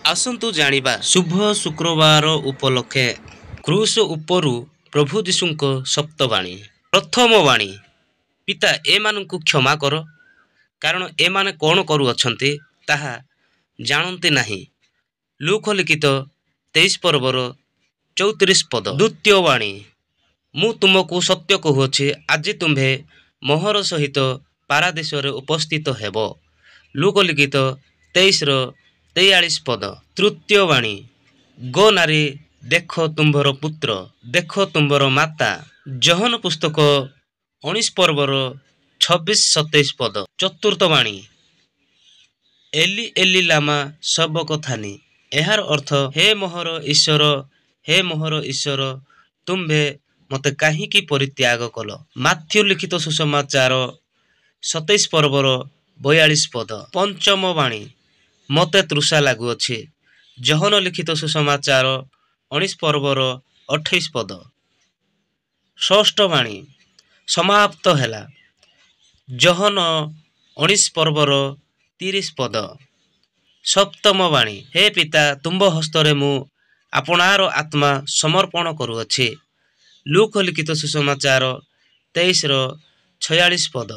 ଆସନ୍ତୁ ଜାଣିବା ଶୁଭ ଶୁକ୍ରବାର ଉପଲକ୍ଷେ କ୍ରୁଶ ଉପରୁ ପ୍ରଭୁ ଯୀଶୁଙ୍କ ସପ୍ତବାଣୀ। ପ୍ରଥମ ବାଣୀ, ପିତା ଏମାନଙ୍କୁ କ୍ଷମା କର, କାରଣ ଏମାନେ କ'ଣ କରୁଅଛନ୍ତି ତାହା ଜାଣନ୍ତି ନାହିଁ। ଲୁକ ଲିଖିତ 23 ପର୍ବର 34 ପଦ। ଦ୍ୱିତୀୟ ବାଣୀ, ମୁଁ ତୁମକୁ ସତ୍ୟ କହୁଅଛି, ଆଜି ତୁମ୍ଭେ ମୋହର ସହିତ ପାରାଦୀସରେ ଉପସ୍ଥିତ ହେବ। ଲୁକ ଲିଖିତ 23ର 43 ପଦ। ତୃତୀୟ ବାଣୀ, ଗୋ ନାରୀ, ଦେଖ ତୁମ୍ଭର ପୁତ୍ର, ଦେଖ ତୁମ୍ଭର ମାତା। ଯୋହନ ପୁସ୍ତକ 19 ପର୍ବର 26-27 ପଦ। ଚତୁର୍ଥ ବାଣୀ, ଏଲି ଏଲି ଲାମା ସବକଥାନି। ଏହାର ଅର୍ଥ, ହେ ମୋହର ଈଶ୍ୱର, ହେ ମୋହର ଈଶ୍ୱର, ତୁମ୍ଭେ ମୋତେ କାହିଁକି ପରିତ୍ୟାଗ କଲ। ମାଥ୍ୟୁ ଲିଖିତ ସୁସମାଚାର 27 ପର୍ବର 42 ପଦ। ପଞ୍ଚମ ବାଣୀ, ମୋତେ ତୃଷା ଲାଗୁଅଛି। ଯୋହନ ଲିଖିତ ସୁସମାଚାର 19 ପର୍ବର 28 ପଦ। ଷଷ୍ଠ ବାଣୀ, ସମାପ୍ତ ହେଲା। ଯୋହନ 19 ପର୍ବର 30 ପଦ। ସପ୍ତମ ବାଣୀ, ହେ ପିତା, ତୁମ୍ଭ ହସ୍ତରେ ମୁଁ ଆପଣାର ଆତ୍ମା ସମର୍ପଣ କରୁଅଛି। ଲୁକ ଲିଖିତ ସୁସମାଚାର 23ର 46 ପଦ।